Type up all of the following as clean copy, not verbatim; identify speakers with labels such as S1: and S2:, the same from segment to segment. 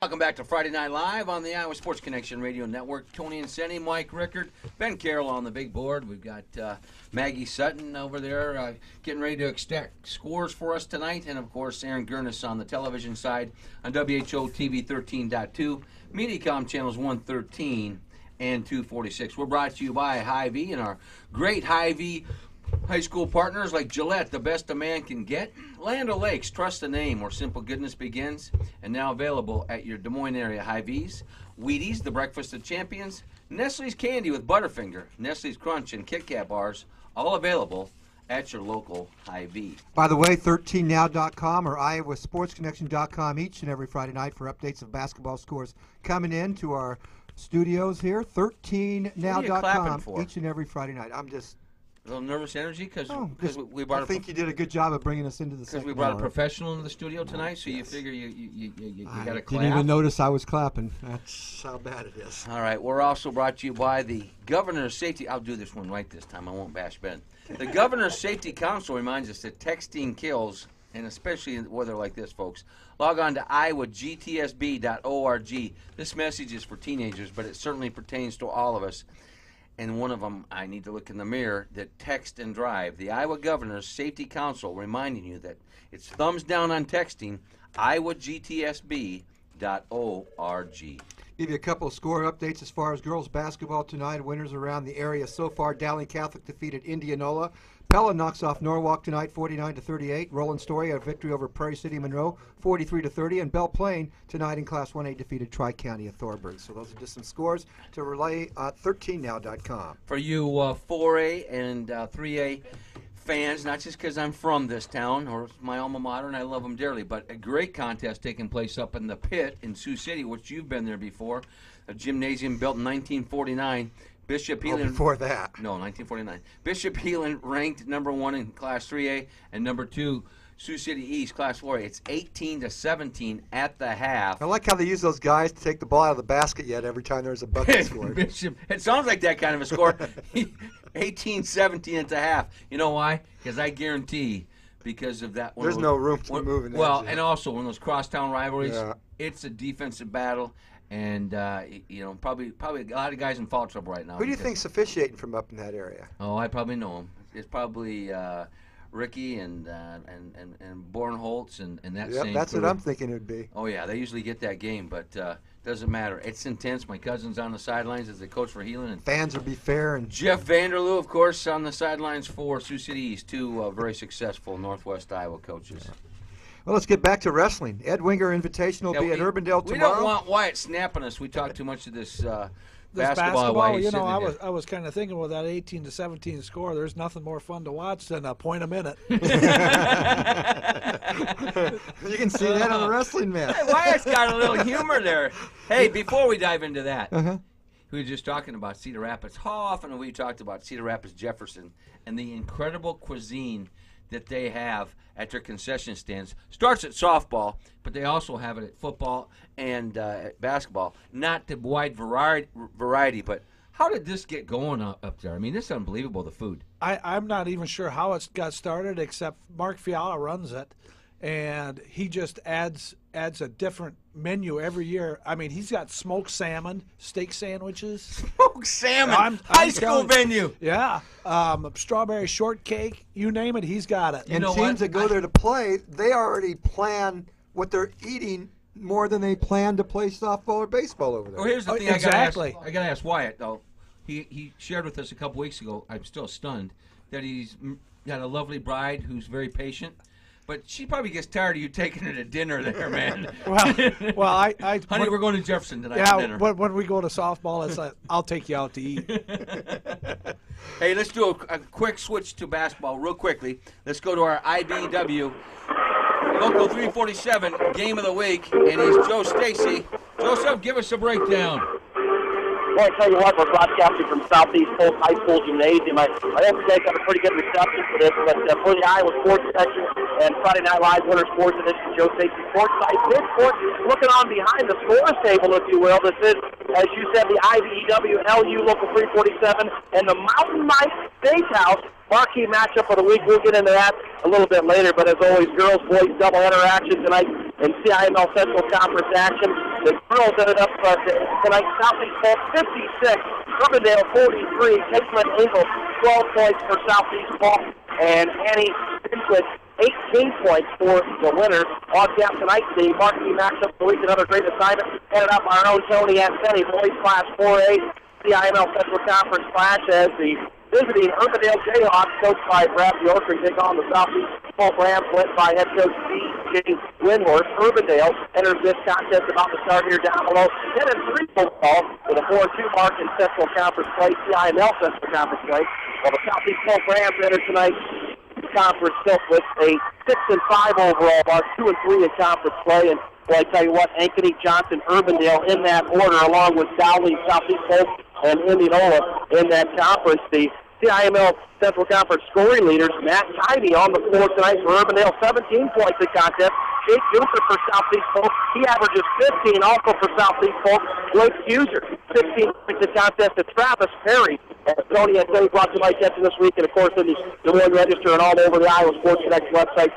S1: Welcome back to Friday Night Live on the Iowa Sports Connection Radio Network. Tony and Senny, Mike Rickard, Ben Carroll on the big board. We've got Maggie Sutton over there getting ready to extract scores for us tonight. And, of course, Aaron Gurnis on the television side on WHO TV 13.2, Mediacom channels 113 and 246. We're brought to you by Hy-Vee and our great Hy-Vee high school partners like Gillette, the best a man can get. Land O'Lakes, trust the name where simple goodness begins. And now available at your Des Moines area Hy-Vees. Wheaties, the breakfast of champions. Nestle's Candy with Butterfinger. Nestle's Crunch and Kit Kat bars. All available at your local Hy-Vee.
S2: By the way, 13now.com or iowasportsconnection.com each and every Friday night for updates of basketball scores coming in to our studios here. 13now.com each and every Friday night. I'm just...
S1: A little nervous energy because we brought.
S2: I think you did a good job of bringing us into the second.
S1: Because we brought a professional into the studio tonight, so you figure you got to clap.
S2: Didn't even notice I was clapping. That's how bad it is.
S1: All right, we're also brought to you by the Governor's Safety. I'll do this one right this time. I won't bash Ben. The Governor's Safety Council reminds us that texting kills, and especially in weather like this, folks. Log on to iowagtsb.org. This message is for teenagers, but it certainly pertains to all of us. And one of them, I need to look in the mirror, that text and drive. The Iowa Governor's Safety Council reminding you that it's thumbs down on texting, iowagtsb.org.
S2: Give you a couple of score updates as far as girls basketball tonight. Winners around the area so far. Dowling Catholic defeated Indianola. Pella knocks off Norwalk tonight, 49-38. Roland Story a victory over Prairie City Monroe, 43-30. And Belle Plaine tonight in Class 1A defeated Tri-County of Thornburg. So those are just some scores to relay at 13now.com.
S1: For you 4A and 3A fans, not just because I'm from this town or it's my alma mater and I love them dearly, but a great contest taking place up in the Pit in Sioux City, which you've been there before. A gymnasium built in 1949. Bishop Heelan.
S2: Before that.
S1: No, 1949. Bishop Heelan ranked number 1 in Class 3A and number 2 Sioux City East Class 4A. It's 18-17 at the half.
S2: I like how they use those guys to take the ball out of the basket yet every time there's a bucket scored.
S1: Bishop, it sounds like that kind of a score. 18-17 at the half. You know why? Because I guarantee because of that one.
S2: There's no room to move in that.
S1: Well, and also when those crosstown rivalries, it's a defensive battle. And, probably a lot of guys in foul trouble right now.
S2: Who do you think's officiating from up in that area?
S1: Oh, I probably know him. It's probably Ricky and Bornholtz and that same
S2: that's
S1: crew.
S2: what I'm thinking it would be.
S1: Oh, yeah, they usually get that game, but doesn't matter. It's intense. My cousin's on the sidelines as the coach for Heelan. And
S2: fans will be fair. And
S1: Jeff Vanderloo, of course, on the sidelines for Sioux City East, two very successful Northwest Iowa coaches. Yeah.
S2: Well, let's get back to wrestling. Ed Winger Invitational will be at Urbandale tomorrow.
S1: We don't want Wyatt snapping us. We talk too much of this basketball.
S3: I was kind of thinking with that 18-17 score, there's nothing more fun to watch than a point a minute.
S2: You can see that on the Wrestling Mat.
S1: Hey, Wyatt's got a little humor there. Hey, before we dive into that, we were just talking about Cedar Rapids. How often have we talked about Cedar Rapids Jefferson and the incredible cuisine that they have at their concession stands? Starts at softball, but they also have it at football and at basketball. Not the wide variety, but how did this get going up there? I mean, this is unbelievable, the food.
S3: I'm not even sure how it got started, except Mark Fiala runs it, and he just adds a different menu every year. I mean, he's got smoked salmon, steak sandwiches.
S1: Smoked salmon, high school menu.
S3: Yeah, strawberry shortcake, you name it, he's got it.
S2: And teams that go there to play, they already plan what they're eating more than they plan to play softball or baseball over there.
S1: Well, here's the thing.
S3: Exactly.
S1: I got to ask Wyatt, though. He shared with us a couple weeks ago, I'm still stunned, that he's got a lovely bride who's very patient. But she probably gets tired of you taking her to dinner there, man.
S3: Well,
S1: honey, we're going to Jefferson tonight for dinner.
S3: Yeah, when we go to softball, it's like, I'll take you out to eat.
S1: Hey, let's do a quick switch to basketball real quickly. Let's go to our IBW Local 347 Game of the Week, and it's Joe Stacy. Joseph, give us a breakdown.
S4: Well, I tell you what, we're broadcasting from Southeast Polk High School Gymnasium. I hope today got a pretty good reception for this, but for the Iowa Sports Section and Friday Night Live Winter Sports Edition, Joe Stacy Sports Site. This sport looking on behind the scores table, if you will. This is, as you said, the IBEW LU Local 347 and the Mountain Mike Steakhouse marquee matchup of the week. We'll get into that a little bit later, but as always, girls, boys, doubleheader action tonight. in CIML Central Conference action. The girls ended up tonight, Southeast Polk 56, Urbandale 43, Casement Ingalls 12 points for Southeast Polk, and Annie Pinchwick 18 points for the winner. On tap tonight, the marquee matchup of the week, another great assignment, headed up by our own Tony Anthony, boys class 4A, CIML Central Conference Clash, as the visiting Urbandale Jayhawks, coached by Brad Bjorkren, take on the Southeast Polk Rams, led by head coach D.J. Winworth. Urbandale enters this contest about to start here down below. 10-3 football with a 4-2 mark in Central Conference play, CIML Central Conference play. While the Southeast Polk Rams enter tonight's conference tilt with a 6-5 overall mark, 2-3 in conference play. And well, I tell you what, Ankeny, Johnson, Urbandale in that order, along with Dowling, Southeast Polk, and Indianola in that conference. The CIML Central Conference scoring leaders, Matt Tybee on the floor tonight for Urbandale, 17 points in contest. Jake Duker for Southeast Polk, he averages 15 also for Southeast Polk. Blake Fuser, 16 points in contest to Travis Perry. Tony and Tony brought to my attention this week, and of course in the Des Moines Register and all over the Iowa Sports Connect website.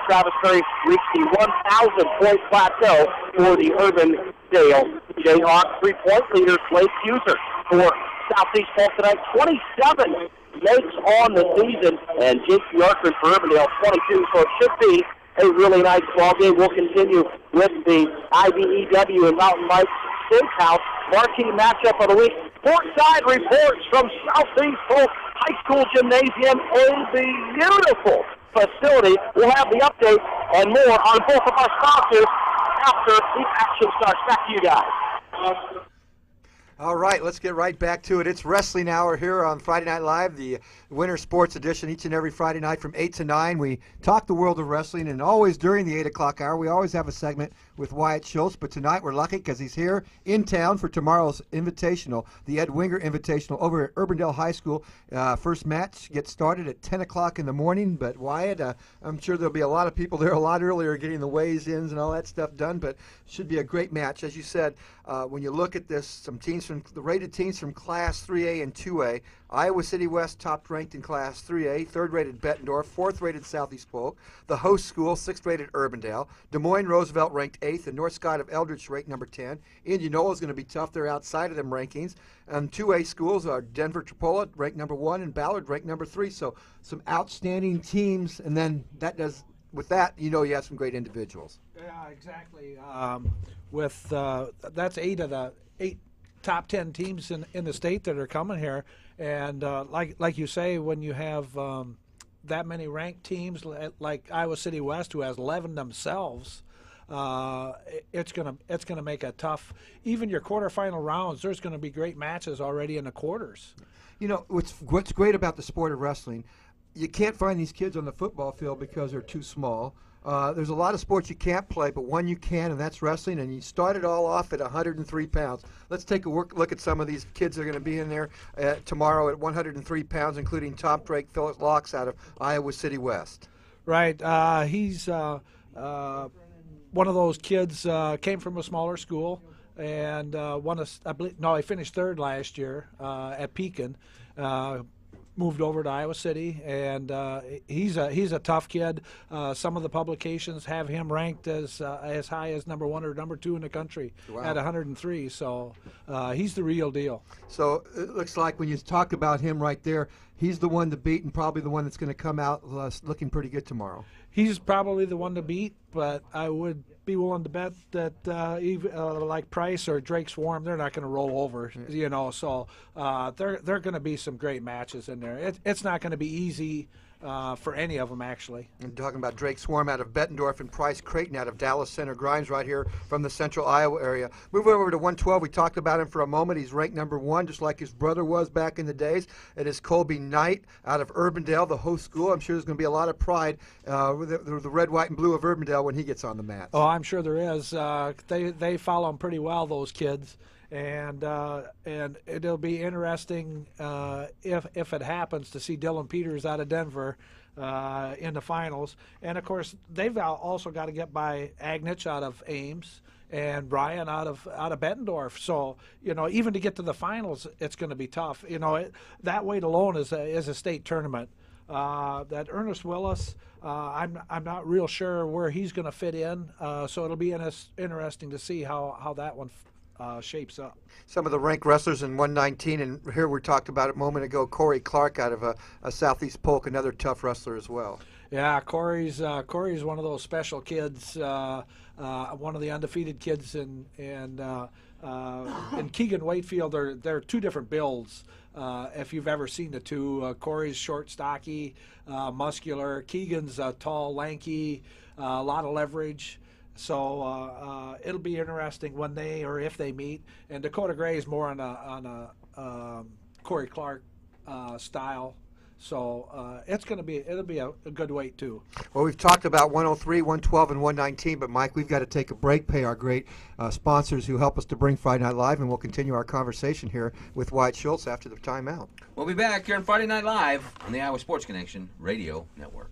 S4: Travis Perry reached the 1,000-point plateau for the Urbandale Jayhawks. 3-point leader, Blake Fuser for Southeast Polk tonight, 27 makes on the season, and Jake Bjorkren for Urbandale, 22. So it should be a really nice ball game. We'll continue with the IBEW and Mountain Light Steakhouse marquee matchup of the week. Courtside reports from Southeast Polk High School Gymnasium, a beautiful facility. We'll have the update and more on both of our sponsors after the action starts. Back to you guys.
S2: All right, let's get right back to it. It's Wrestling Hour here on Friday Night Live, the Winter Sports Edition, each and every Friday night from 8 to 9. We talk the world of wrestling, and always during the 8 o'clock hour, we always have a segment with Wyatt Schultz, but tonight we're lucky because he's here in town for tomorrow's Invitational, the Ed Winger Invitational over at Urbandale High School. First match gets started at 10 o'clock in the morning, but Wyatt, I'm sure there'll be a lot of people there a lot earlier getting the weigh-ins and all that stuff done, but should be a great match. As you said, when you look at this, some teams from the rated teams from Class 3A and 2A, Iowa City West top-ranked in Class 3A, third-rated Bettendorf, fourth-rated Southeast Polk, the host school, sixth-rated Urbandale, Des Moines Roosevelt ranked 8th, and North Scott of Eldridge ranked number 10. Indianola is going to be tough. They're outside of them rankings. And 2A schools are Denver Tripola ranked number 1 and Ballard ranked number 3. So some outstanding teams, and then that does, with that, you know you have some great individuals.
S3: Yeah, exactly. That's 8 of the 8 top 10 teams in the state that are coming here, and like you say, when you have that many ranked teams like Iowa City West, who has 11 themselves, it's gonna make a tough. Even your quarterfinal rounds, there's going to be great matches already in the quarters.
S2: You know what's great about the sport of wrestling, you can't find these kids on the football field because they're too small. There's a lot of sports you can't play, but one you can, and that's wrestling, and you start it all off at 103 pounds. Let's take a look at some of these kids that are going to be in there tomorrow at 103 pounds, including Tom Drake, Philip Locks out of Iowa City West.
S3: Right. He's one of those kids, came from a smaller school, and he finished third last year at Pekin. Moved over to Iowa City, and he's a tough kid. Some of the publications have him ranked as high as number 1 or number 2 in the country. Wow. At 103. So he's the real deal. So
S2: it looks like when you talk about him right there, he's the one to beat, and probably the one that's going to come out looking pretty good tomorrow.
S3: He's probably the one to beat, but I would be willing to bet that like Price or Drake Swarm, they're not going to roll over, you know. So they're going to be some great matches in there. It's not going to be easy for any of them, actually.
S2: And talking about Drake Swarm out of Bettendorf and Price Creighton out of Dallas Center. Grimes right here from the central Iowa area. Moving over to 112, we talked about him for a moment. He's ranked number 1, just like his brother was back in the days. It is Colby Knight out of Urbandale, the host school. I'm sure there's going to be a lot of pride with the red, white, and blue of Urbandale when he gets on the mat.
S3: Oh, I'm sure there is. They follow him pretty well, those kids. And it'll be interesting if it happens to see Dylan Peters out of Denver in the finals. And of course, they've also got to get by Agnich out of Ames and Brian out of Bettendorf. So you know, even to get to the finals, it's going to be tough. You know, that weight alone is a state tournament. that Ernest Willis, I'm not real sure where he's going to fit in. So it'll be interesting to see how that one shapes up.
S2: Some of the ranked wrestlers in 119, and here we talked about it a moment ago, Corey Clark out of a Southeast Polk, another tough wrestler as well.
S3: Yeah, Corey's one of those special kids, one of the undefeated kids in Keegan Wakefield. They're two different builds. If you've ever seen the two, Corey's short, stocky, muscular. Keegan's tall, lanky, a lot of leverage. So it'll be interesting when they or if they meet. And Dakota Gray is more on a Corey Clark style. So it'll be a good weight too.
S2: Well, we've talked about 103, 112, and 119, but Mike, we've got to take a break, pay our great sponsors who help us to bring Friday Night Live, and we'll continue our conversation here with Wyatt Schultz after the timeout.
S1: We'll be back here on Friday Night Live on the Iowa Sports Connection Radio Network.